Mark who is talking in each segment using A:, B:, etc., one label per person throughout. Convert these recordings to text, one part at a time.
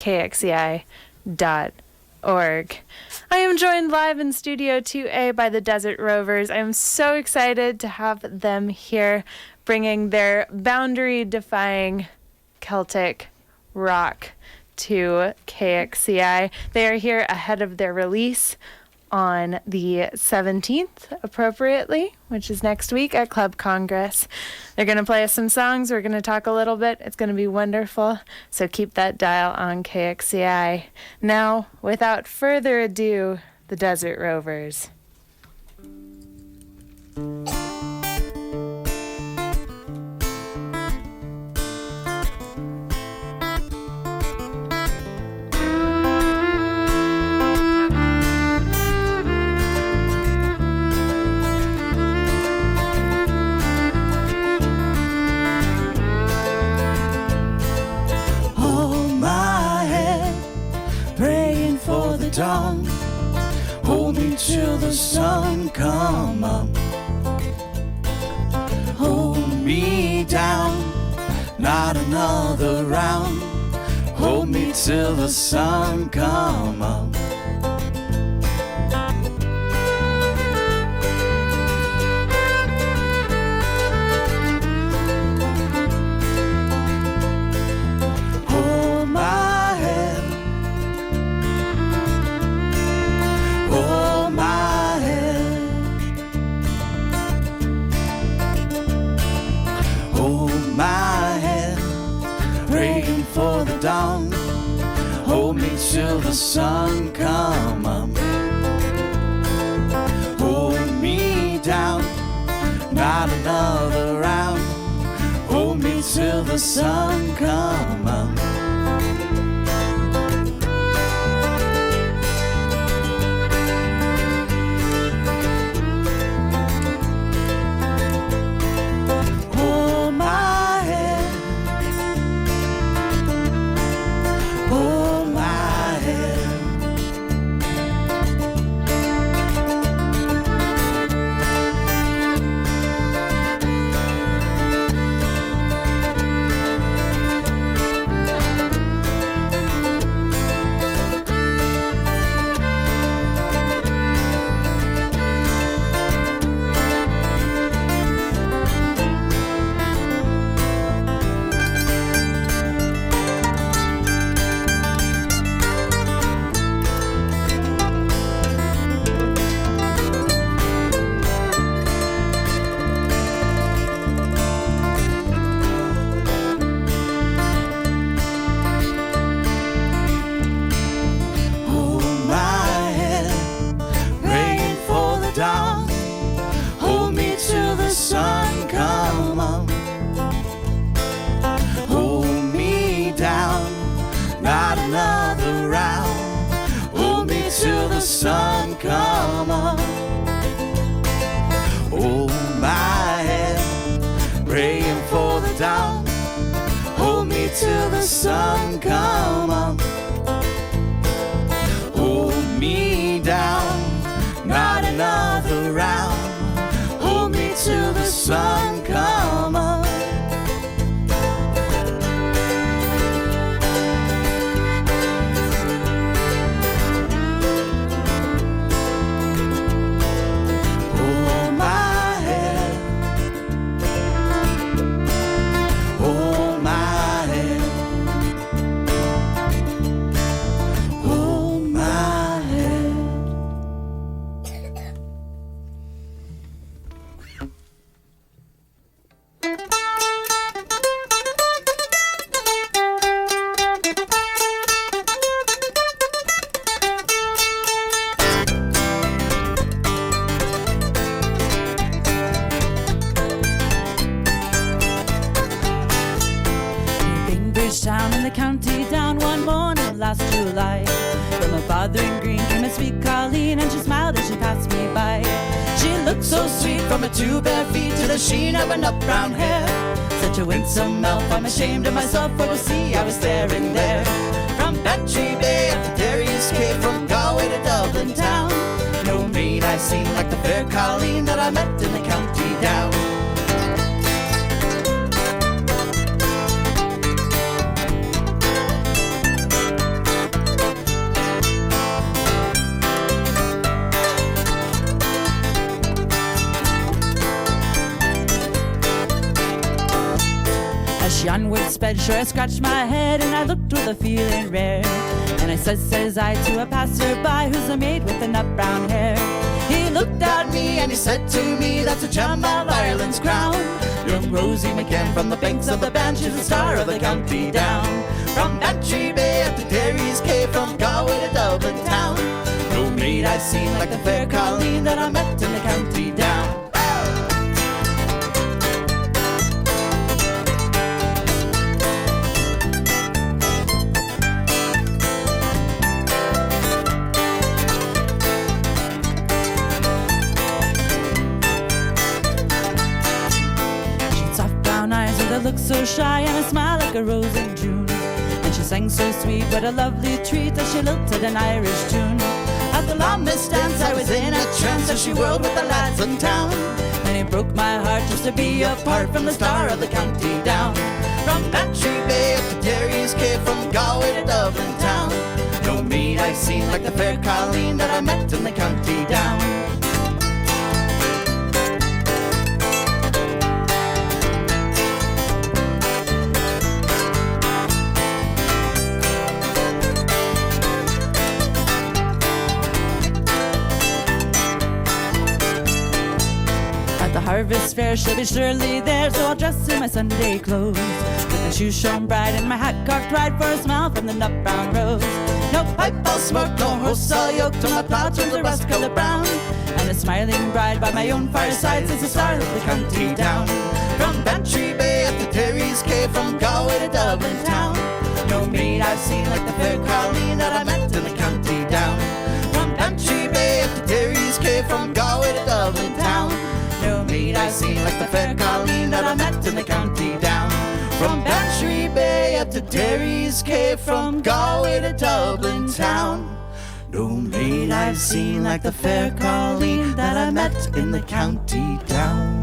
A: KXCI.org. I am joined live in Studio 2A by the Desert Rovers. I am so excited to have them here bringing their boundary-defying Celtic rock to KXCI. They are here ahead of their release on the 17th, appropriately, which is next week at Club Congress. They're going to play us some songs. We're going to talk a little bit. It's going to be wonderful. So keep that dial on KXCI. Now, without further ado, the Desert Rovers.
B: Dawn, hold me till the sun come up. Hold me down, not another round. Hold me till the sun come up. Down, hold me till the sun come up. Hold me down, not another round. Hold me till the sun come up. Sun come up. Hold my hand, praying for the dawn. Hold me till the sun come up. Hold me down, not another round. Hold me till the sun come up.
C: Town in the county down one morning last July. From a bothering green came a sweet Colleen, and she smiled as she passed me by. She looked so sweet from her two bare feet to the sheen of her nut brown hair. Such a winsome elf, I'm ashamed of myself, for to see I was staring there. From Bantry Bay up to Darius Cay, from Galway to Dublin town, no maid I've seen like the fair Colleen that I met in the county down. onward sped. Sure, I scratched my head and I looked with a feeling rare. And I says I to a passerby who's a maid with the nut brown hair. He looked at me and he said to me, that's a gem of Ireland's crown. Young Rosie McCann from the banks of the Banff, she's the star of the county down. From Bantry Bay up to Derry's Cave, from Galway to Dublin town. No maid I've seen like the fair Colleen that I met in the county down. Looked so shy and a smile like a rose in June. And she sang so sweet, what a lovely treat, as she lilted an Irish tune. At the Longmas dance I was in a trance as she whirled with the lads in town. And it broke my heart just to be apart from the star of the county down. From Bantry Bay up to Derry's Cave, from Galway to Dublin town. No maid I've seen like the fair Colleen that I met in the county down. Harvest fair, she'll be surely there, so I'll dress in my Sunday clothes, with my shoes shone bright and my hat cocked right for a smile from the nut brown rose. No pipe I'll smoke, no horse I'll yoke, till my plough turns a rust-coloured brown. And a smiling bride by my own fireside is the star of the county down. From Bantry Bay up to Derry's Cave, from Galway to Dublin town. No maid I've seen like the fair Colleen that I met in the county down. From Bantry Bay up to Derry's Cave, from Galway to Dublin town. No maid I've seen like the fair Colleen that I met in the county down. From Bantry Bay up to Derry's Cave, from Galway to Dublin town. No maid I've seen like the fair Colleen that I met in the county down.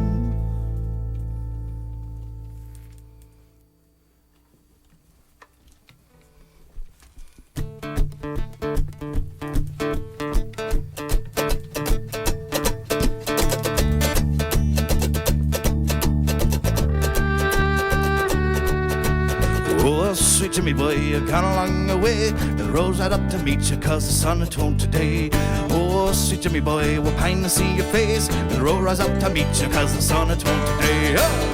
B: Sweet Jimmy boy, you've gone a long way. The road's right up to meet you, cause the sun it won't today. Oh, sweet Jimmy boy, we're pine to see your face. The road rides up to meet you, cause the sun it won't today. Oh!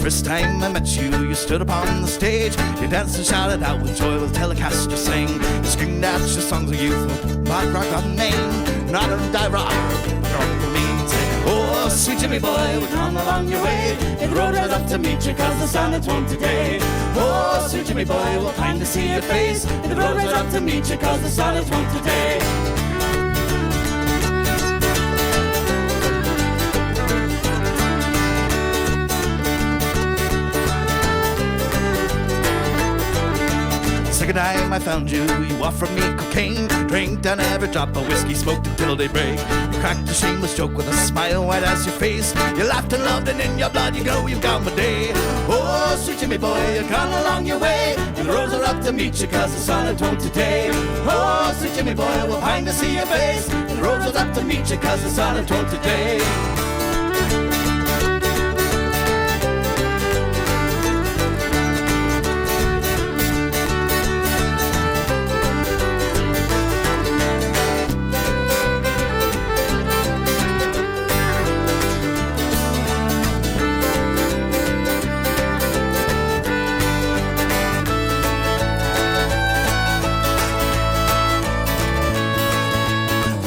B: First time I met you, you stood upon the stage. You danced and shouted out with joy with telecast you sang. You screamed out your songs of youth, rock, rock on Maine. Not a die rock, rock means. Oh, sweet Jimmy boy, we've come along your way. It rode right up to meet you, cause the sun it won't today. Oh, sweet Jimmy boy, we'll pine to see your face. It rode right up to meet you, cause the sun it won't today. Second time I found you, you offered me cocaine. Drank down every drop of whiskey, smoked until daybreak. You cracked a shameless joke with a smile white as your face. You laughed and loved and in your blood you go, you've gone my day. Oh, sweet Jimmy boy, you've gone along your way. And the roads are up to meet you, cause the sun it won't today. Oh, sweet Jimmy boy, we'll pine to see your face. And the roads are up to meet you, cause the sun it won't today.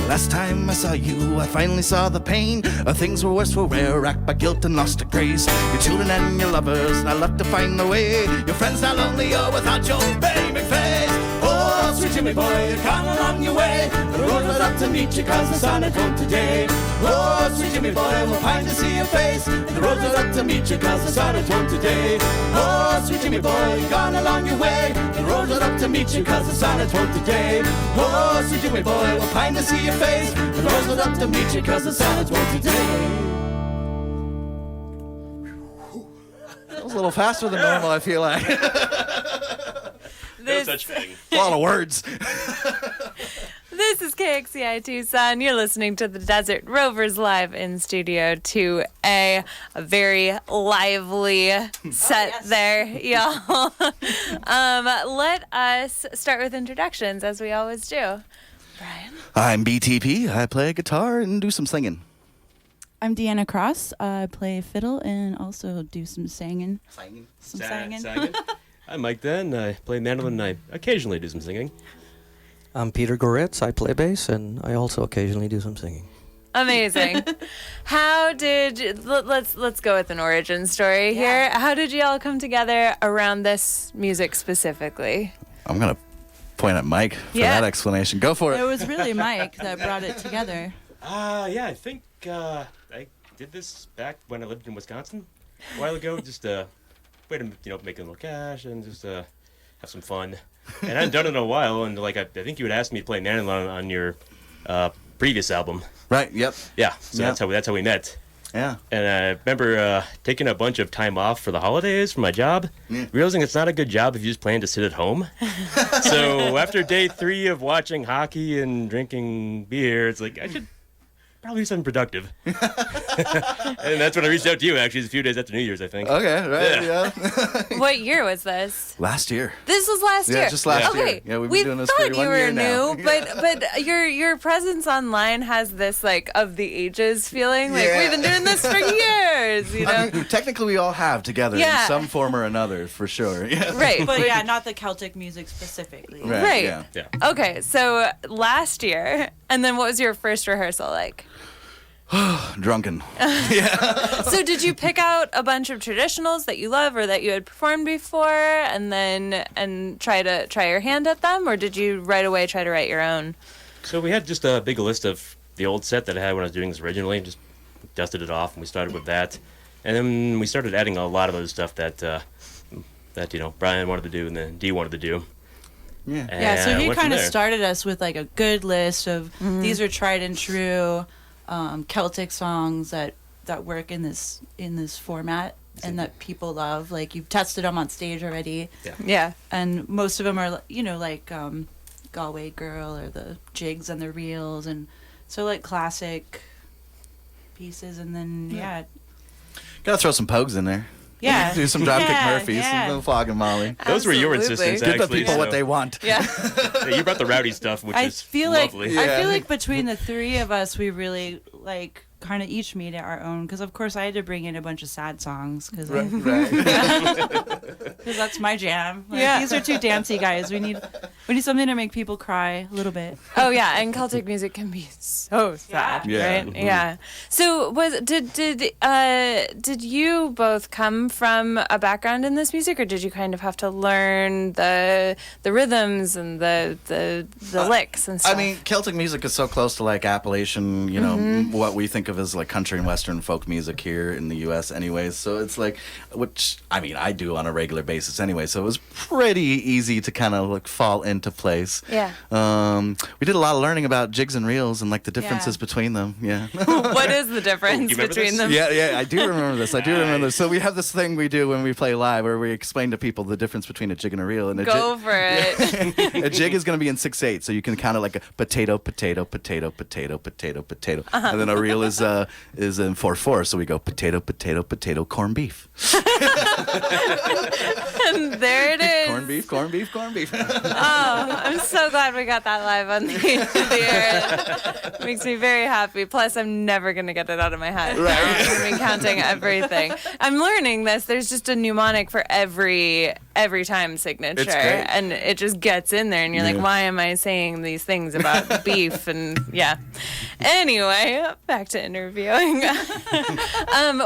B: Last time I saw you, I finally saw the pain. Things were worse, were rare, racked by guilt and lost to grace. Your children and your lovers now left to find their way. Your friends now lonely, you're without your beaming face. Oh, sweet Jimmy boy, you've gone along your way. The road was up to meet you, cause the sun it won't today. Oh, sweet Jimmy boy, we'll pine to see your face. The road was up to meet you, cause the sun it won't today. Oh, sweet Jimmy boy, you've gone along your way. The road was up to meet you, cause the sun it won't today. Oh, sweet Jimmy boy, we'll pine to see your face. The road was up to meet you, cause the sun it won't today.
D: That was a little faster than normal, I feel like.
A: This
D: Such thing.
B: A lot of words.
A: This is KXCI Tucson. You're listening to the Desert Rovers live in Studio 2A. A very lively set there, y'all. Let us start with introductions, as we always do. Brian?
B: I'm BTP. I play guitar and do some singing.
C: I'm Deanna Cross. I play fiddle and also do some singing. Some singing.
D: I'm Mike Then. I play mandolin and I occasionally do some singing.
E: I'm Peter Goretz. I play bass, and I also occasionally do some singing.
A: Amazing. Let's go with an origin story here. How did you all come together around this music specifically?
B: I'm going to point at Mike for that explanation. Go for
C: It
B: it.
C: was really Mike that brought it together.
D: I think I did this back when I lived in Wisconsin a while ago. Just way to make a little cash and just have some fun. And I hadn't done it in a while, and I think you had asked me to play mandolin on your previous album.
B: Right, yep.
D: Yeah, so
B: Yep.
D: that's how we met.
B: Yeah.
D: And I remember taking a bunch of time off for the holidays for my job, realizing it's not a good job if you just plan to sit at home. So after day 3 of watching hockey and drinking beer, it's like, I should probably do something productive. And that's when I reached out to you, actually, a few days after New Year's, I think.
B: Okay, right, yeah.
A: What year was this?
B: Last year.
A: This was last year.
B: Yeah, just last year.
A: Okay.
B: Yeah, we've
A: we
B: been doing this
A: thought
B: for
A: you
B: 1
A: were
B: year now.
A: new, but your presence online has this of the ages feeling.
B: Yeah.
A: We've been doing this for years, you know.
B: I mean, technically, we all have together in some form or another, for sure. Yeah.
A: Right.
C: But yeah, not the Celtic music specifically.
A: Right.
B: Yeah.
D: Yeah.
A: Okay, so last year, and then what was your first rehearsal like?
B: Drunken.
A: So did you pick out a bunch of traditionals that you love or that you had performed before and try your hand at them, or did you right away try to write your own?
D: So we had just a big list of the old set that I had when I was doing this originally, and just dusted it off, and we started with that. And then we started adding a lot of other stuff that Brian wanted to do and then Dee wanted to do.
B: Yeah.
C: Yeah, so
D: And
C: he
D: went from
C: kind of
D: there.
C: started us with a good list of these are tried and true Celtic songs that work in this format and that people love. You've tested them on stage already.
A: Yeah.
C: And most of them are Galway Girl or the jigs and the reels, and so classic pieces. And then
B: Gotta throw some pogues in there.
C: yeah,
B: Do some Dropkick
C: yeah,
B: Murphys,
C: yeah.
B: some Flogging Molly.
D: Those were your
A: Absolutely.
D: insistence,
B: Give the
D: actually.
B: people
D: so-
B: what they want.
A: Yeah.
D: Yeah, you brought the rowdy stuff, which
C: I
D: is
C: feel
D: lovely.
B: Yeah.
C: I feel like between the three of us, we really kind of each made it our own. Because of course I had to bring in a bunch of sad songs because
B: Right.
C: that's my jam.
A: Yeah.
C: These are two dancey guys. We need something to make people cry a little bit.
A: Oh yeah, and Celtic music can be so sad,
B: Yeah.
A: right?
B: Mhm.
A: Yeah. So did you both come from a background in this music, or did you kind of have to learn the rhythms and the licks and stuff?
B: I mean, Celtic music is so close to Appalachian, what we think of as country and western folk music here in the U.S. anyways. So it's which I do on a regular basis anyway. So it was pretty easy to kind of fall into place.
A: Yeah.
B: We did a lot of learning about jigs and reels and the differences between them. Yeah.
A: What is the difference
D: you remember
A: between
D: this?
A: them?
B: Yeah, I do remember this. So we have this thing we do when we play live where we explain to people the difference between a jig and a reel. And
A: Go for it.
B: a jig is going to be in 6/8, so you can count it like a potato, potato, potato, potato, potato, potato, and then a reel is in 4/4, so we go potato, potato, potato, corned beef.
A: And there it is.
B: Corned beef, corned beef, corned beef.
A: Oh, I'm so glad we got that live on the air. It makes me very happy. Plus, I'm never going to get it out of my head.
B: Right.
A: I'm going to be counting everything. I'm learning this. There's just a mnemonic for every time signature.
B: It's great.
A: And it just gets in there, and you're like,
B: Yeah.
A: why am I saying these things about beef? And yeah. Anyway, back to interviewing.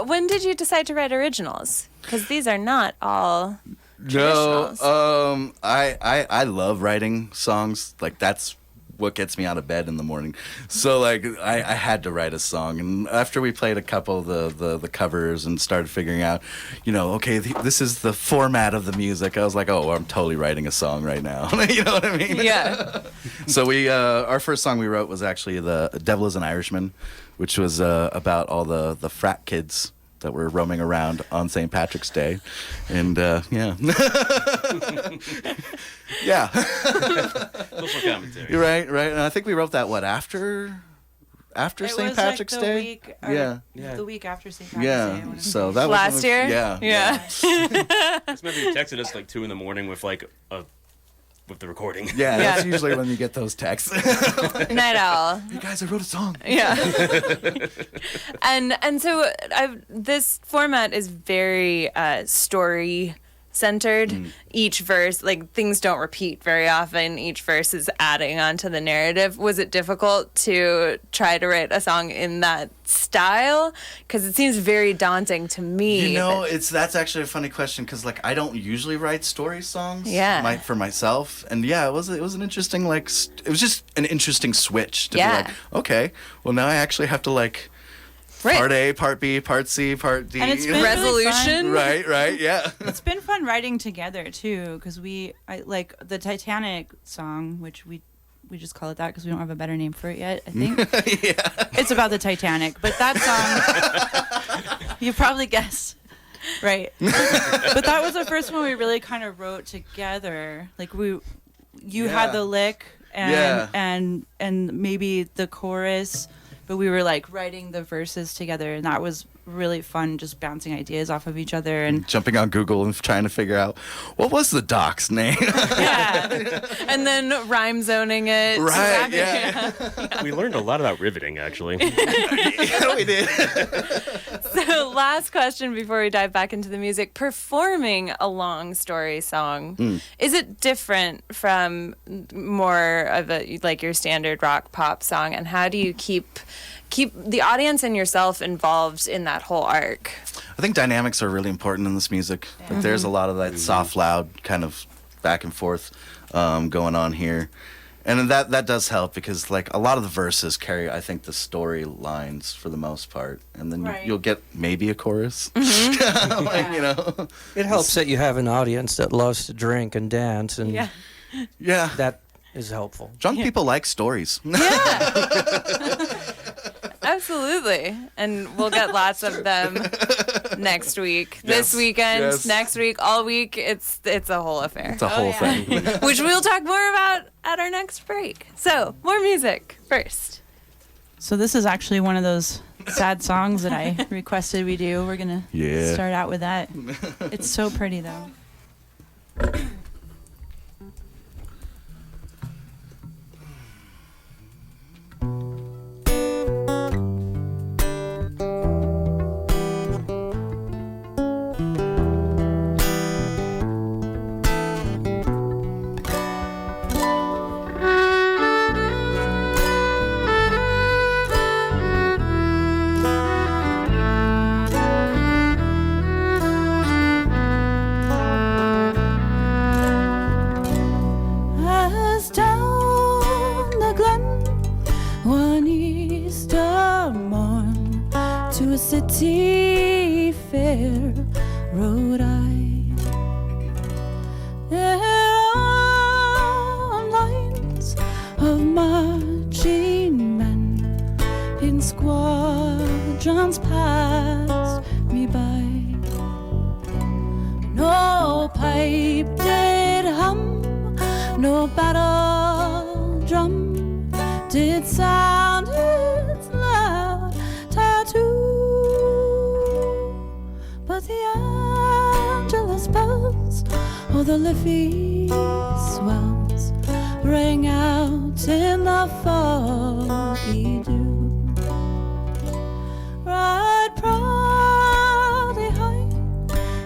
A: When did you decide to write originals? Because these are not all
B: No,
A: traditionals.
B: I love writing songs. That's what gets me out of bed in the morning. So I had to write a song, and after we played a couple of the covers and started figuring out, okay, this is the format of the music. I was like, oh, I'm totally writing a song right now. You know what I mean?
A: Yeah.
B: So we our first song we wrote was actually "The Devil Is an Irishman," which was about all the frat kids that were roaming around on St. Patrick's Day. And yeah. Yeah.
D: Social commentary.
B: Right. And I think we wrote that, after St. Patrick's Day?
C: The week after St. Patrick's Day.
B: Yeah. So that was
A: Last year?
B: Yeah.
A: Yeah.
D: I just remember you texted us like 2 a.m. with with the recording.
B: Yeah, that's usually when you get those texts.
A: Night owl.
B: Hey guys, I wrote a song.
A: Yeah. and so this format is very story centered. Each verse, like, things don't repeat very often. Each verse is adding onto the narrative. Was it difficult to try to write a song in that style? Because it seems very daunting to me.
B: You know, that's actually a funny question, because like I don't usually write story songs. For myself, and it was an interesting it was just an interesting switch to be like, okay, well now I actually have to like. Right. Part A, Part B, Part C, Part D.
C: And it's been
A: resolution.
C: Really
B: right, yeah.
C: It's been fun writing together too, because I like the Titanic song, which we just call it that because we don't have a better name for it yet, I think.
B: Yeah.
C: It's about the Titanic, but that song, you probably guessed, right? But that was the first one we really kind of wrote together. Like you had the lick and maybe the chorus. But we were like writing the verses together, and that was really fun, just bouncing ideas off of each other and
B: jumping on Google and trying to figure out what was the doc's name.
A: Yeah, and then rhyme zoning it.
B: Right. Yeah.
D: We learned a lot about riveting, actually.
B: Yeah, we did.
A: So, last question before we dive back into the music: performing a long story song, is it different from more of a like your standard rock pop song? And how do you keep the audience and yourself involved in that whole arc?
B: I think dynamics are really important in this music. Like, there's a lot of that soft, loud kind of back and forth going on here. And that does help, because like a lot of the verses carry, I think, the story lines for the most part. And then you'll get maybe a chorus. Like, you know.
E: It helps that you have an audience that loves to drink and dance, and that is helpful.
B: Drunk people like stories.
A: Yeah. Absolutely. And we'll get lots of them next week. This weekend, next week, all week. It's a whole affair.
B: It's a whole thing.
A: Which we'll talk more about at our next break. So, more music first.
C: So this is actually one of those sad songs that I requested we do. We're going to start out with that. It's so pretty, though. City Fair rode I. There are lines of marching men in squadrons past me by. No pipe did hum, no battle drum did sound its loud tattoo. But the Angelus bells or the Liffey swells rang out in the foggy dew. Right proudly high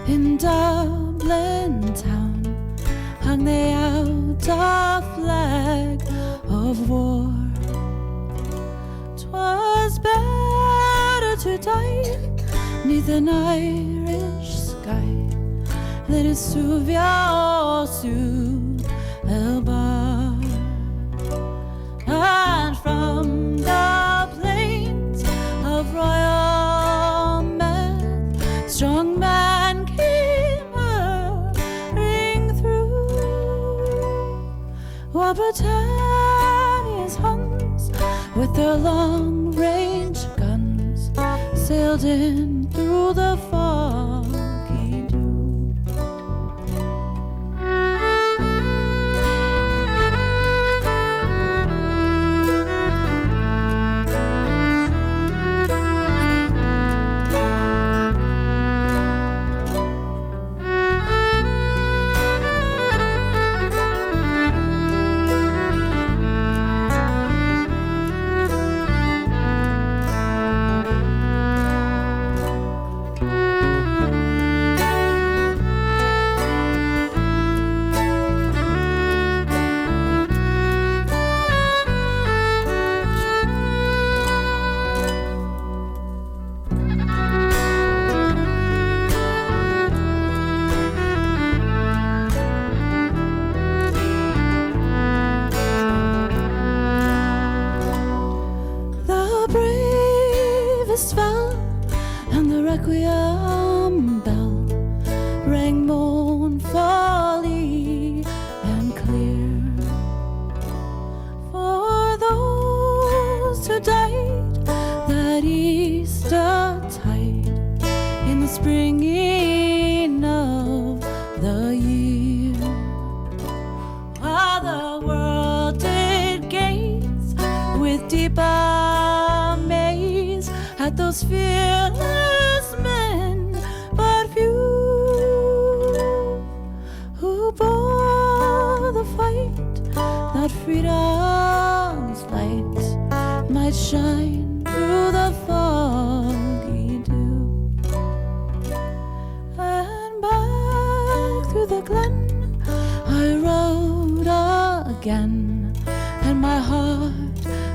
C: in Dublin town hung they out a flag of war. 'Twas better to die 'neath an Irish sky than in Suvia or Sue Elbar. And from the plains of Royal Meath, strong men came hurrying through, while Britannia's Huns with their long-range guns sailed building through the foggy dew. The bravest fell, and the requiem bell rang mournfully and clear. For those who died that Easter tide in the springing of the year, while the world did gaze with deep amaze at those fearless men, but few who bore the fight that freedom's light might shine through the foggy dew. And back through the glen I rode again, and my heart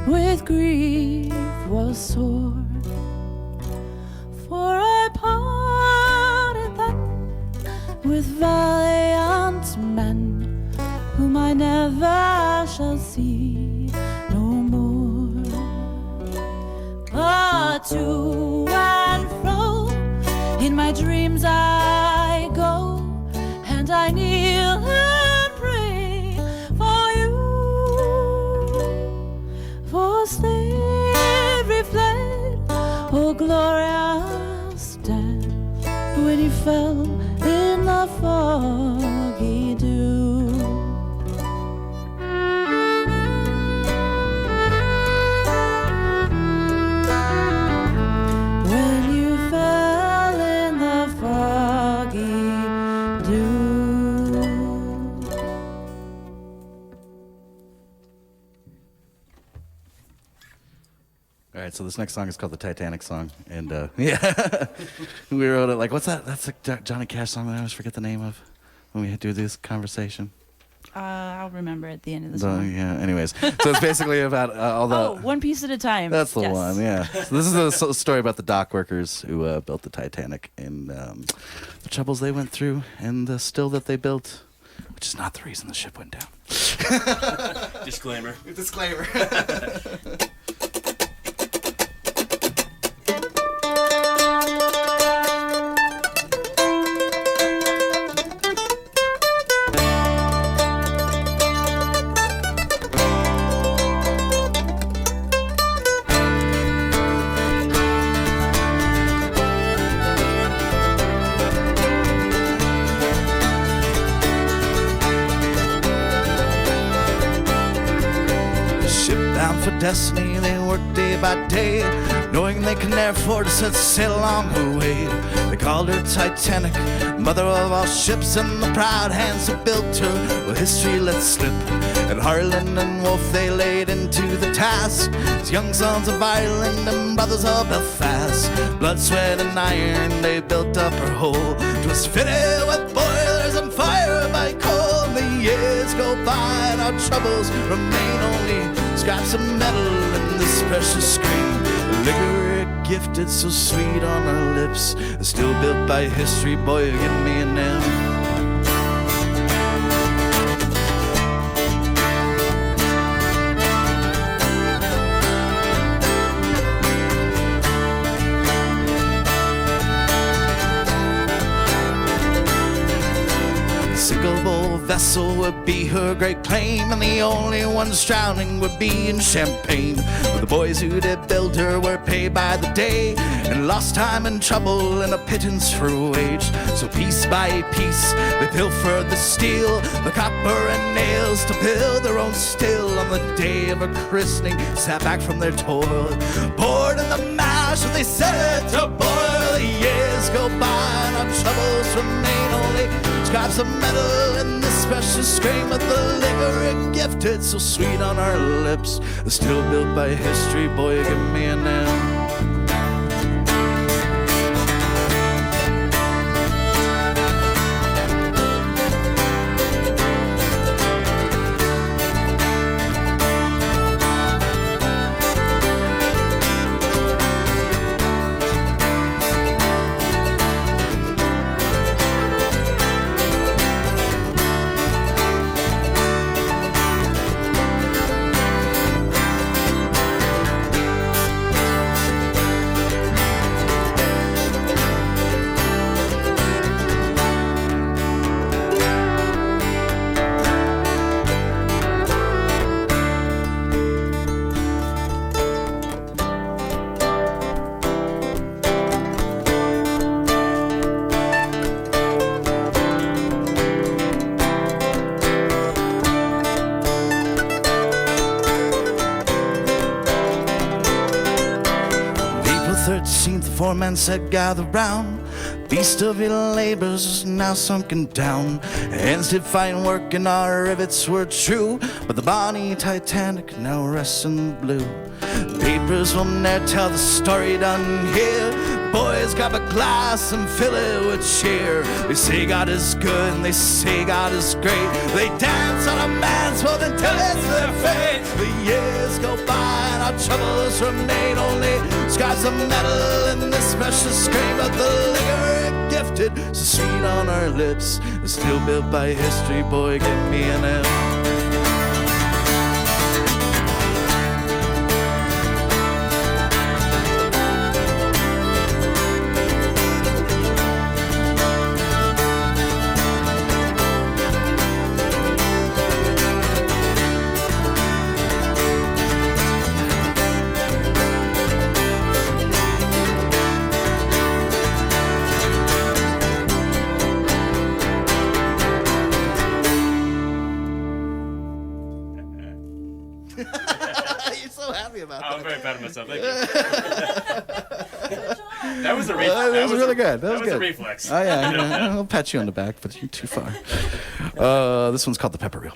C: with grief was sore. For I parted then with valiant men, whom I never shall see no more. But to and fro in my dreams I go, and I kneel and pray for you. For slavery fled, oh glorious dead, when he fell in the foggy dew. When you fell in the foggy dew.
B: All right, so this next song is called the Titanic song, and yeah, we wrote it like, what's that? That's a Johnny Cash song that I always forget the name of when we do this conversation.
C: I'll remember at the end of the song.
B: Yeah. Anyways, so it's basically about all the.
C: One piece at a time.
B: That's the
C: Yes.
B: one. Yeah. So this is a story about the dock workers who built the Titanic and the troubles they went through and the still that they built, which is not the reason the ship went down.
D: Disclaimer.
B: Disclaimer. For destiny, they work day by day, knowing they can never afford to set sail along her way. They called her Titanic, mother of all ships, and the proud hands who built her, well, history let slip. And Harlan and Wolfe they laid into the task, as young sons of Ireland and brothers of Belfast. Blood, sweat, and iron, they built up her hull. 'Twas fitted with boilers and fire by coal. The years go by and our troubles remain, only scraps of metal in this precious screen. The liquor it gifted so sweet on our lips, still built by history, boy, you give me an M. Single bowl vessel would be her great claim, and the only ones drowning would be in champagne. But the boys who did build her were paid by the day, and lost time and trouble and a pittance for a wage. So piece by piece they pilfered the steel, the copper and nails to build their own still. On the day of her christening, sat back from their toil, poured in the mash and they set it to boil. The years go by and our troubles remain, only scraps of metal in this precious grain. But the liquor it gifted, so sweet on our lips, is still built by history. Boy, give me an M. Four men said, gather round. Beast of your labors is now sunken down. Hands did fine work and our rivets were true, but the bonny Titanic now rests in the blue. Papers will ne'er tell the story done here. Boys grab a glass and fill it with cheer. They say God is good and they say God is great. They dance on a man's world until it's their fate. The years go by and our troubles remain, only scraps of metal in this precious grain. But the liquor it gifted, so sweet on our lips, is still built by history. Boy, give me an M.
D: I'm very proud of myself. Thank you. That was a reflex.
B: That was really good.
D: That was
B: good.
D: a reflex.
B: Oh, yeah. I'll pat you on the back, but you're too far. This one's called the pepper reel.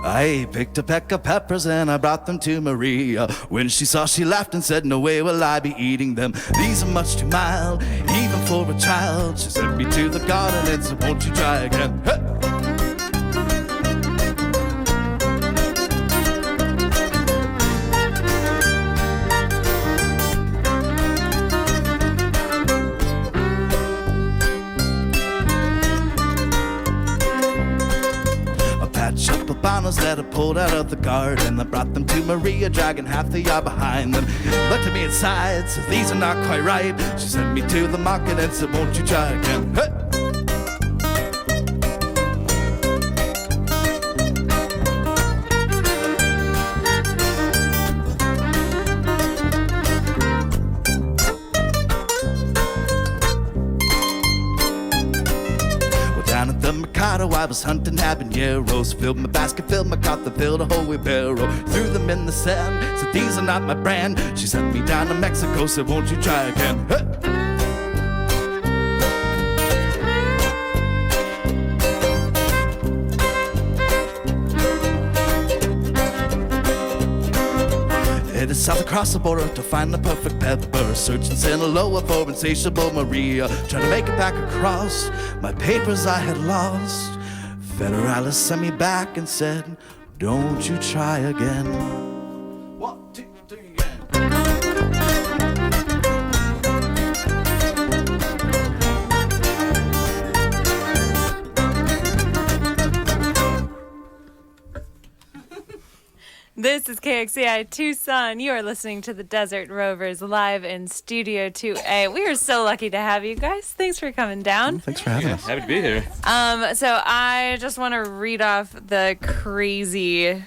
B: I picked a peck of peppers and I brought them to Maria. When she saw, she laughed and said, no way will I be eating them. These are much too mild, even for a child. She sent me to the garden and said, won't you try again? Hey! That I pulled out of the garden. I brought them to Maria, dragging half the yard behind them. Looked at me and sighed, said, these are not quite right. She sent me to the market and said, won't you try again? Hey! I was hunting habaneros, filled my basket, filled my cart, filled a whole wheelbarrow, threw them in the sand, said these are not my brand. She sent me down to Mexico, said won't you try again? Hey! Headed south across the border to find the perfect pepper, searching Sinaloa for insatiable Maria, trying to make it back across my papers I had lost. Federalis sent me back and said, don't you try again. 1, 2, 3, again.
A: This is KXCI Tucson. You are listening to the Desert Rovers live in Studio 2A. We are so lucky to have you guys. Thanks for coming down.
B: Thanks for having us.
D: Happy to be here.
A: So I just want to read off the crazy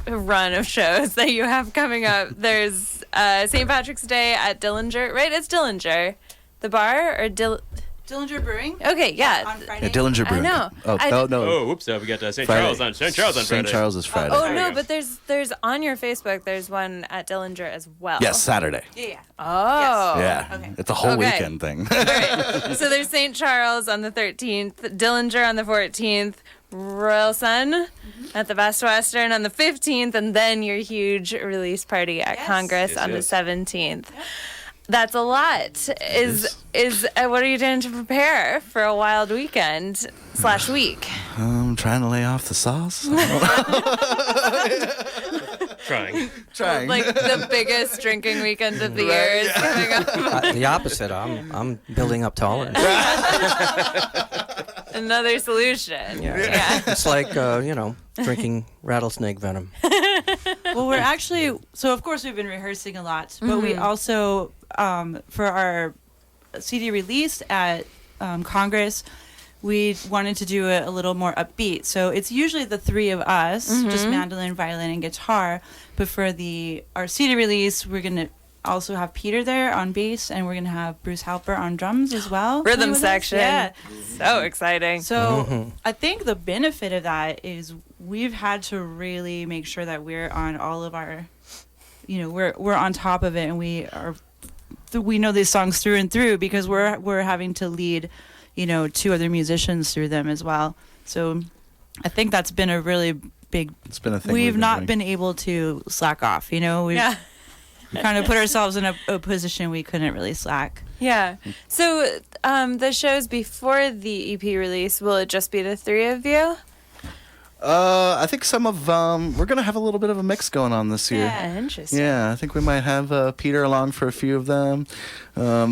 A: run of shows that you have coming up. There's St. Patrick's Day at Dillinger, right? It's Dillinger. The bar or
C: Dillinger Brewing?
A: Okay, yeah.
C: On Friday.
B: Yeah, Dillinger Brewing.
A: I know.
B: Oh, no.
D: Oh, whoops! We got St.
B: Friday.
D: Charles on St. Charles on Friday.
B: St. Charles is Friday.
A: Oh
D: There
A: no,
D: you go.
A: but there's on your Facebook. There's one at Dillinger as well.
B: Yes, Saturday.
C: Yeah.
A: Oh.
B: Yeah.
C: Okay.
B: It's a whole
A: Okay.
B: weekend thing.
A: Right. So there's St. Charles on the 13th, Dillinger on the 14th, Royal Sun at the Best Western on the 15th, and then your huge release party at
C: Yes.
A: Congress
D: Yes,
A: on
D: yes.
A: the 17th. That's a lot. Is what are you doing to prepare for a wild weekend / week?
B: I'm trying to lay off the sauce.
D: Trying.
B: Trying.
A: Like the biggest drinking weekend of the year is coming up.
E: The opposite. I'm building up tolerance.
A: Another solution.
E: Yeah. It's like drinking rattlesnake venom.
C: Well, we're actually, so of course we've been rehearsing a lot, but we also, for our CD release at Congress, we wanted to do it a little more upbeat. So it's usually the three of us, just mandolin, violin, and guitar. But for our CD release, we're going to also have Peter there on bass, and we're going to have Bruce Halper on drums as well.
A: Rhythm
C: playing with us.
A: section.
C: Yeah.
A: So exciting.
C: So I think the benefit of that is we've had to really make sure that we're on all of our, we're on top of it, and we know these songs through and through because we're having to lead, 2 other musicians through them as well. So I think that's been a really big.
B: It's been a thing.
C: We've not
B: doing.
C: been able to slack off. We've
A: Yeah.
C: kind of put ourselves in a position we couldn't really slack.
A: Yeah. So the shows before the EP release, will it just be the three of you?
B: I think some of we're gonna have a little bit of a mix going on this year.
C: Yeah.
A: Interesting.
B: Yeah, I think we might have Peter along for a few of them.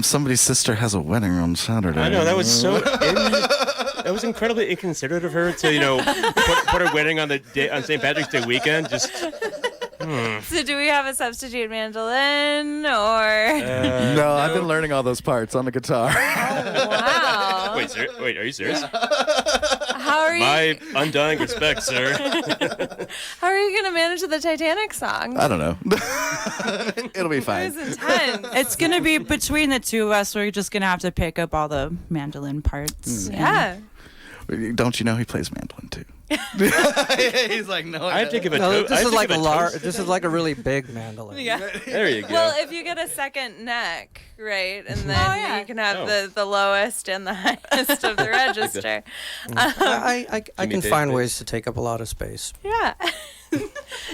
B: Somebody's sister has a wedding on Saturday.
D: I know that was so. That was incredibly inconsiderate of her to put her wedding on St. Patrick's Day weekend. Just.
A: So do we have a substitute mandolin or?
B: No, I've been learning all those parts on the guitar.
A: Wow.
D: Wait, are you serious?
A: How are you?
D: My undying respect, sir.
A: How are you gonna manage the Titanic song?
B: I don't know. It'll be
A: It
B: fine.
A: was intense.
C: It's going to be between the two of us. We're just going to have to pick up all the mandolin parts.
A: Yeah.
B: Don't you know he plays mandolin too? He's like, no.
D: I have to give a
E: No,
D: toast.
E: this is like a really big mandolin.
A: Yeah.
D: There you go.
A: Well, if you get a second neck, right, and then
C: yeah.
A: you can have
D: Oh.
A: the lowest and the highest of the register.
E: I
D: Give me
E: can
D: a
E: find
D: bit.
E: ways to take up a lot of space.
A: Yeah.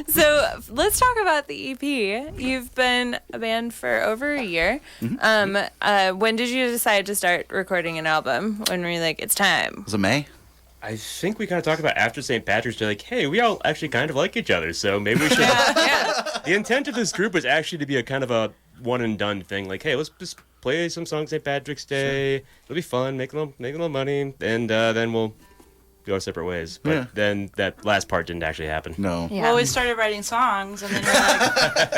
A: So let's talk about the EP. You've been a band for over a year. When did you decide to start recording an album? When were you like, it's time?
B: Was it May?
D: I think we kind of talked about after St. Patrick's Day, like, hey, we all actually kind of like each other, so maybe we should.
A: Yeah.
D: The intent of this group was actually to be a kind of a one and done thing. Like, hey, let's just play some songs St. Patrick's Day. It'll be fun, make a little money, and then we'll go our separate ways. But then that last part didn't actually happen.
B: No.
A: Yeah.
C: Well, we started writing songs, and then we're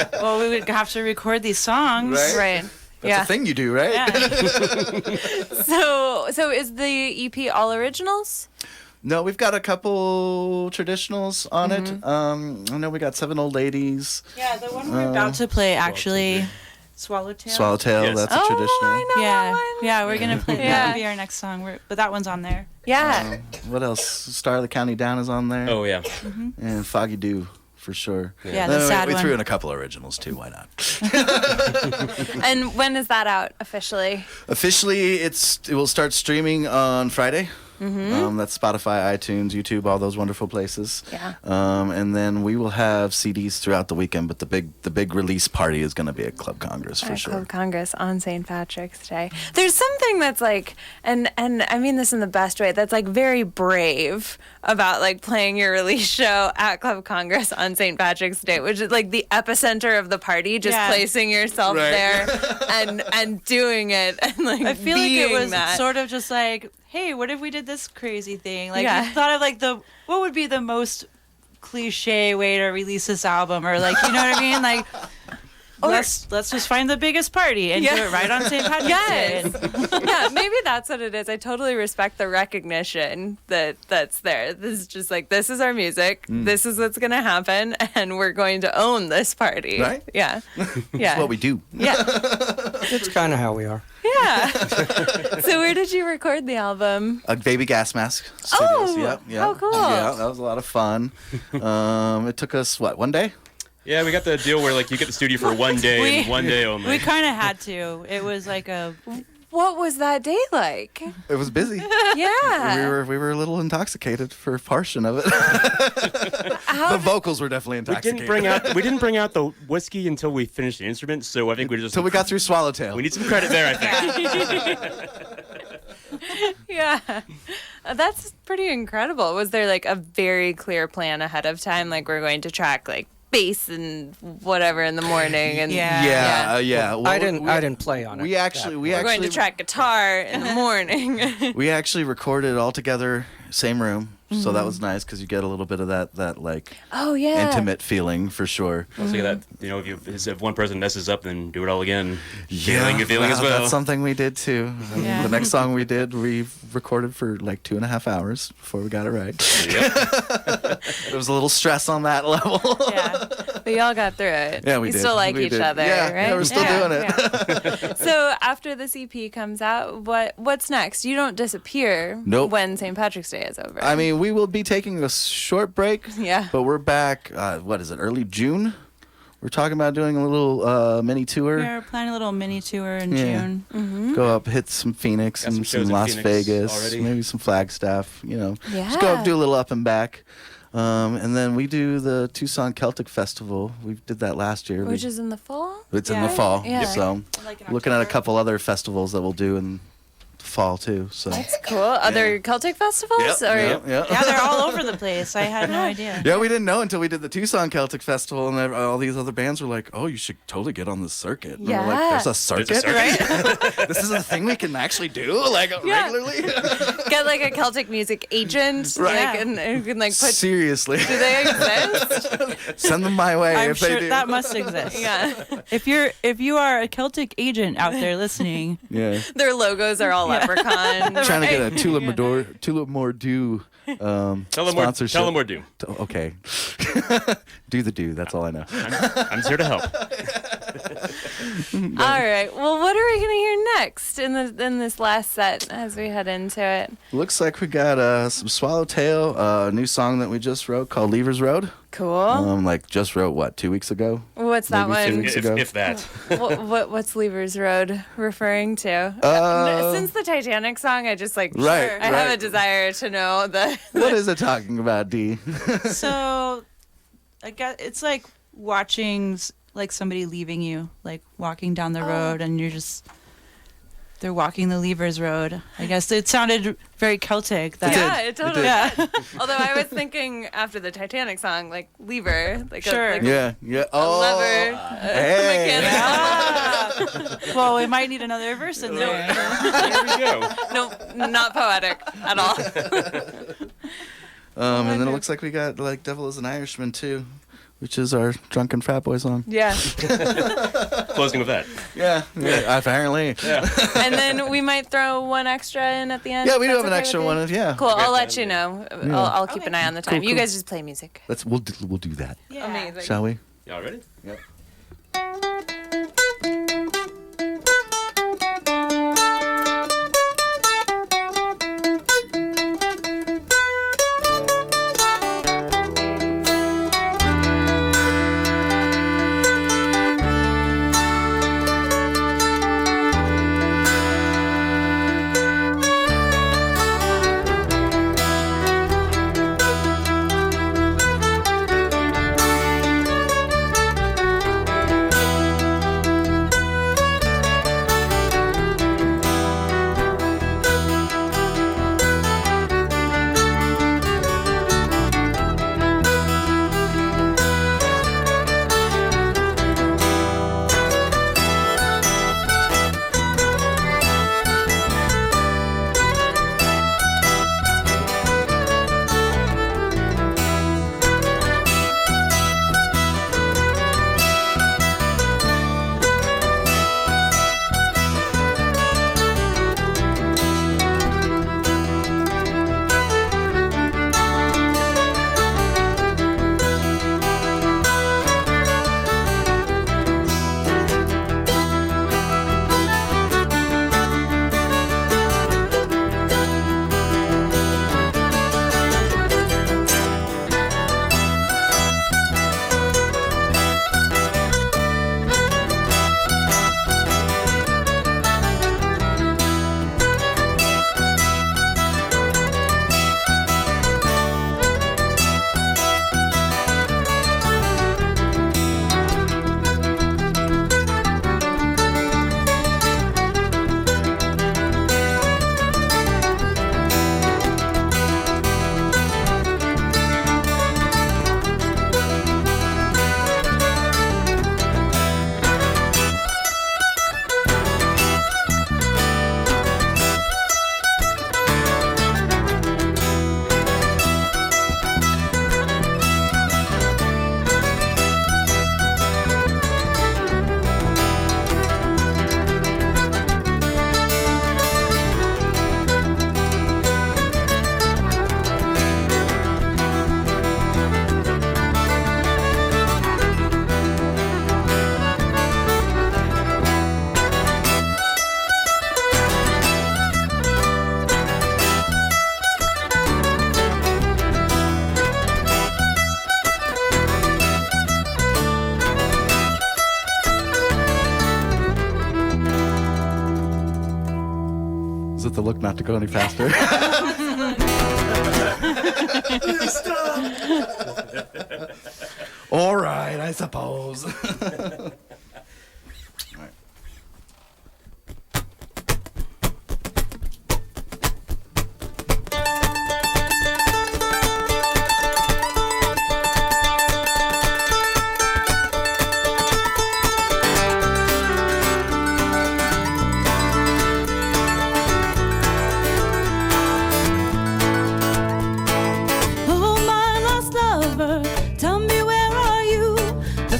C: like, well, we would have to record these songs.
B: Right.
A: Right.
B: That's a thing you do, right?
C: Yeah.
A: So is the EP all originals?
B: No, we've got a couple traditionals on it. I know we got 7 Old Ladies.
C: Yeah, the one we're about to play actually, Swallowtail.
B: Swallowtail,
D: Yes.
B: that's a traditional.
A: I know
C: Yeah,
A: that one.
C: yeah, we're gonna play.
A: Yeah.
C: That'll be our next song. But that one's on there.
A: Yeah.
B: What else? Star of the County Down is on there.
D: Oh, yeah.
B: And Foggy Dew, for sure.
C: Yeah, the
B: Then
C: sad
B: we
C: one.
B: threw in a couple originals, too. Why not?
A: And when is that out officially?
B: Officially, it will start streaming on Friday. That's Spotify, iTunes, YouTube, all those wonderful places.
A: Yeah.
B: And then we will have CDs throughout the weekend, but the big release party is going to be at Club Congress for sure.
A: Club Congress on St. Patrick's Day. There's something that's like, and I mean this in the best way, that's like very brave about like playing your release show at Club Congress on St. Patrick's Day, which is like the epicenter of the party, just
C: Yeah.
A: placing yourself
B: Right.
A: there and doing it and like
C: I feel like it
A: being
C: was
A: that.
C: sort of just like, hey, what if we did this crazy thing? Like,
A: Yeah.
C: we thought of like what would be the most cliche way to release this album, or like, you know what I mean? Like, let's just find the biggest party and do it right on St. Patrick's Day.
A: Yeah, maybe that's what it is. I totally respect the recognition that's there. This is just like, this is our music. This is what's going to happen, and we're going to own this party.
B: Right?
A: Yeah.
B: That's what we do.
A: Yeah.
E: It's kind of how we are.
A: Yeah. So where did you record the album?
B: Baby Gas Mask Studios.
A: Oh,
B: Yep.
A: oh, cool.
B: Yeah, that was a lot of fun. It took us, one day?
D: Yeah, we got the deal where like you get the studio for one day and one day only.
C: We kind of had to. It was like
A: What was that day like?
B: It was busy.
A: Yeah.
B: We were a little intoxicated for a portion of it. The vocals were definitely intoxicated.
D: We didn't bring out the whiskey until we finished the instruments, so I think we just
B: until we got through Swallowtail.
D: We need some credit there, I think.
A: Yeah. That's pretty incredible. Was there like a very clear plan ahead of time? Like, we're going to track like bass and whatever in the morning, and
B: yeah. Well,
E: I didn't play on it.
A: we're going to track guitar in the morning.
B: We actually recorded it all together, same room. So that was nice because you get a little bit of that like intimate feeling for sure.
D: Also, that if one person messes up, then do it all again.
B: Yeah,
D: feeling as well.
B: That's something we did too.
C: Yeah.
B: The next song we did, we recorded for like 2.5 hours before we got it right.
D: Yep.
B: There was a little stress on that level.
A: Yeah. But y'all got through it.
B: Yeah, we
A: you
B: did.
A: still like
B: We
A: each
B: did.
A: other,
B: Yeah,
A: right?
B: yeah, we're still doing it.
A: Yeah. So after this EP comes out, what's next? You don't disappear when St. Patrick's Day is over.
B: I mean, we will be taking a short break.
A: Yeah.
B: But we're back, early June? We're talking about doing a little mini tour.
C: We're planning a little mini tour in June.
A: Mm-hmm.
B: Go up, hit some Phoenix
D: Got some
B: and some
D: shows in
B: Las
D: Phoenix
B: Vegas,
D: already.
B: maybe some Flagstaff, Just go
A: Yeah.
B: up, do a little up and back. And then we do the Tucson Celtic Festival. We did that last year.
A: Which is in the fall?
B: It's in the fall.
A: Yeah.
B: So
C: Like in
B: looking at a
C: October.
B: couple other festivals that we'll do in the fall too. So
A: That's cool. Other Celtic festivals?
B: Yep.
C: Yeah, they're all over the place. I had no idea.
B: Yeah, we didn't know until we did the Tucson Celtic Festival, and then all these other bands were like, "Oh, you should totally get on the circuit." And we're like,
A: Yeah.
B: "There's a circuit,
D: circuit?
B: right? This is a thing we can actually do, like regularly."
A: Get like a Celtic music agent,
B: Right.
A: like, and can like put.
B: Seriously,
A: Do they exist?
B: send them my way
C: I'm
B: if
C: sure
B: they do.
C: that must exist.
A: Yeah.
C: If you are a Celtic agent out there listening,
B: Yeah,
A: Their logos are all leprechaun.
B: trying to get a Tulip Mordew sponsorship.
D: Tell them we're due.
B: Okay, do the do. That's all I know.
D: I'm here to help.
A: All right. Well, what are we gonna hear next in this last set as we head into it?
B: Looks like we got some Swallowtail, a new song that we just wrote called Lever's Road.
A: Cool.
B: Just wrote 2 weeks ago.
A: What's that
B: maybe 2
A: one?
B: weeks ago.
D: If that.
A: What's Levers Road referring to? Since the Titanic song, I just like
B: Right,
A: I have a
B: right.
A: desire to know the.
B: What is it talking about, D?
C: so I guess it's like watching like somebody leaving you, like walking down the road, and they're walking the Levers Road. I guess it sounded very Celtic.
A: Yeah, it totally.
C: Yeah.
A: Although I was thinking after the Titanic song, like lever, like
C: Sure.
A: a
B: Yeah.
A: a lever.
B: Hey.
A: Mechanical.
C: Well, we might need another verse in there.
D: There we go.
A: No, not poetic at all.
B: And then it looks like we got like Devil is an Irishman too, which is our drunken frat boy song.
A: Yeah.
D: Closing with that.
B: Yeah. Apparently.
D: Yeah.
A: And then we might throw one extra in at the end.
B: Yeah,
A: if
B: we do
A: that's
B: have an
A: okay
B: extra
A: with you.
B: one. Yeah.
A: Cool. I'll let
D: that.
A: you know. I'll keep an eye on the time. You
B: cool.
A: guys just play music.
B: We'll do that.
C: Yeah.
A: Amazing.
B: Shall we?
D: Y'all ready?
B: Yep. Is it the look not to go any faster? All right, I suppose.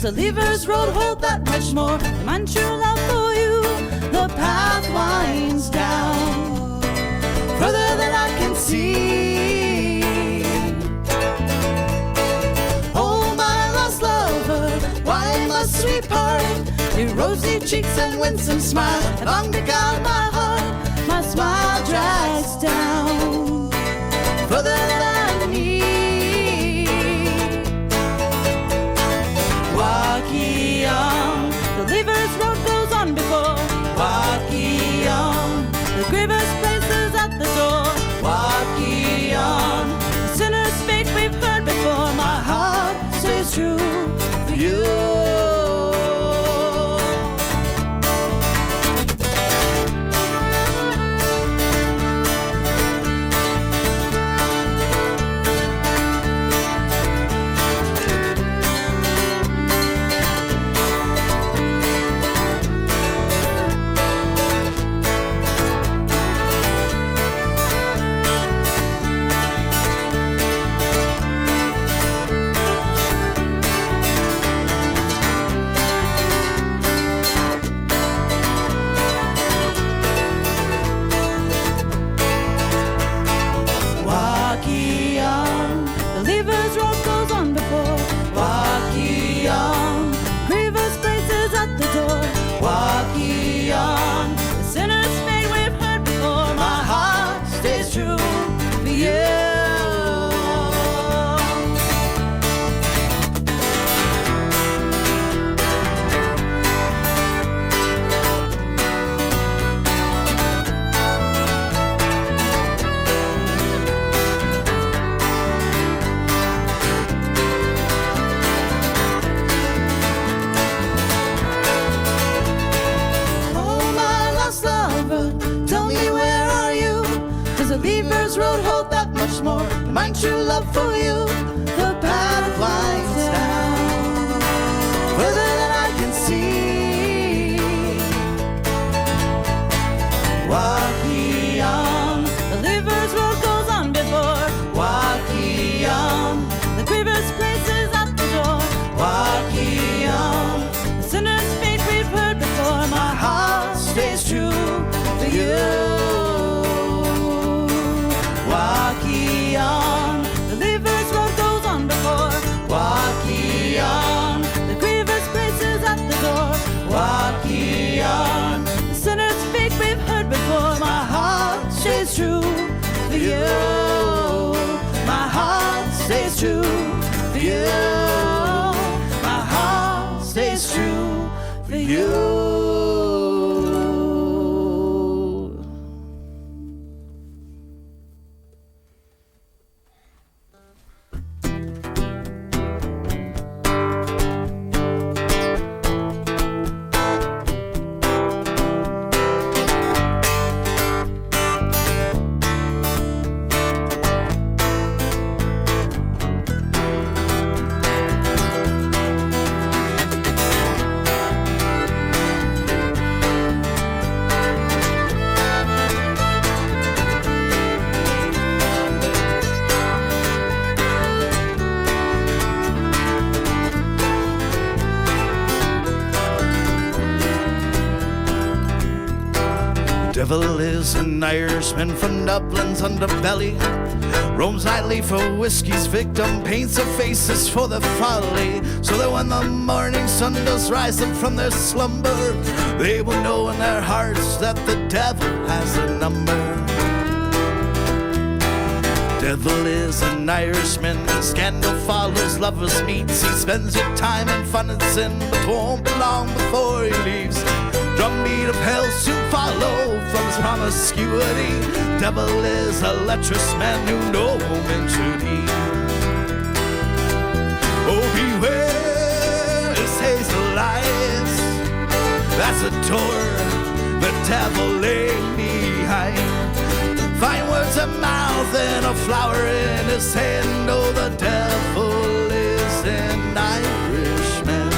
C: The lever's road hold that much more than my true love for you. The path winds down further than I can see. Oh, my lost lover, why must we part? Your rosy cheeks and winsome smile have long beguiled my heart. My smile drags down further than I need. Walkie on, the lever's road goes on before. Walkie on, the grievous places at the door. Walkie on, the sinner's fate we've heard before. My heart stays true for you. My true love for you, the path winds down further than I can see. Walkie on, the liver's road goes on before. Walkie on, the grievous places at the door. Walkie on, the sinner's fate we've heard before. My heart stays true for you. Walkie on, the liver's road goes on before. Walkie on, the grievous places at the door. Walkie on, the sinner's fate we've heard before. My heart stays true for you. My heart stays true for you. My heart stays true for you.
B: Devil is an Irishman from Dublin's underbelly. Roams nightly for whiskey's victim, paints their faces for their folly, so that when the morning sun does rise them from their slumber, they will know in their hearts that the devil has a number. Devil is an Irishman, scandal follows, lovers meets. He spends your time in fun and sin, but won't be long before he leaves. Drumbeat of hell soon follow from his promiscuity. Devil is a lecherous man who no man should heed. Oh, beware his hazel eyes. That's a door the devil lay behind. Fine words of mouth and a flower in his hand. Oh, the devil is an Irishman.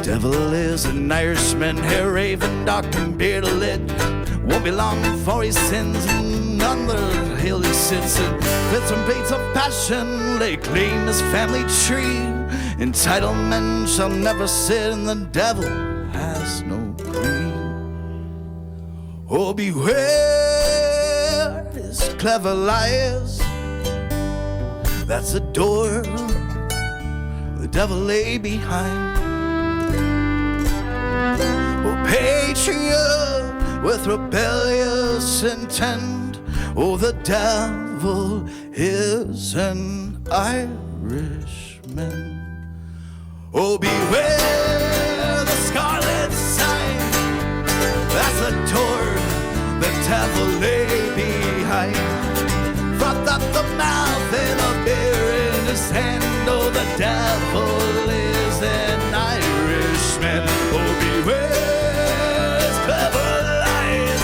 B: Devil is an Irishman, hair raven, dark and beard lit. Won't be long before he sins, and on the hill he sits. And fits and baits of passion lay claim his family tree. Entitled men shall never sit, and the devil has no queen. Oh, beware his clever lies. That's a door the devil lay behind. Oh, patriot with rebellious intent. Oh, the devil is an Irishman. Oh, beware the scarlet sign. That's a door the devil lay behind. Froth up the mouth and a beer in his hand. Oh, the devil is an Irishman. Oh, beware his clever lies.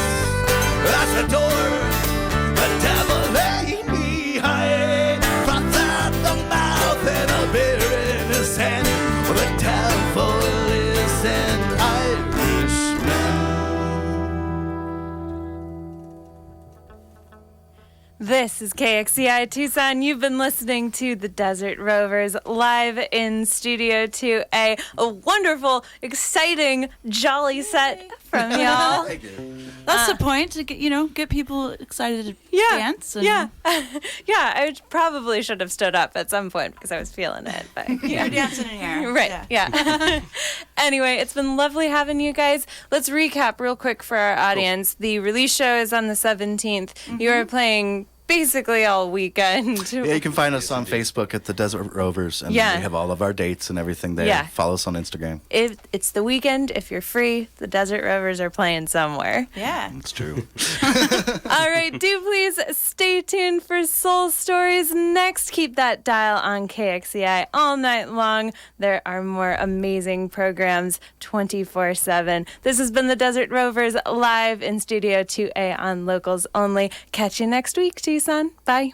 B: That's the door the devil lay behind. Froth out the mouth and a beer in his hand. Oh, the devil is an Irishman.
A: This is KXCI Tucson. You've been listening to the Desert Rovers live in Studio 2A. A wonderful, exciting, jolly set from y'all.
C: That's the point, to get people excited to dance. And
A: Yeah. Yeah, I probably should have stood up at some point because I was feeling it. But
C: You're dancing in here.
A: Right, yeah. Anyway, it's been lovely having you guys. Let's recap real quick for our audience. The release show is on the 17th. You are playing basically all weekend.
B: Yeah, you can find us on Facebook at the Desert Rovers, and we have all of our dates and everything there.
A: Yeah.
B: Follow us on Instagram.
A: It's the weekend. If you're free, the Desert Rovers are playing somewhere.
C: Yeah.
B: It's true.
A: All right, do please stay tuned for Soul Stories next. Keep that dial on KXCI all night long. There are more amazing programs 24/7. This has been the Desert Rovers live in Studio 2A on Locals Only. Catch you next week, Tucson. Bye.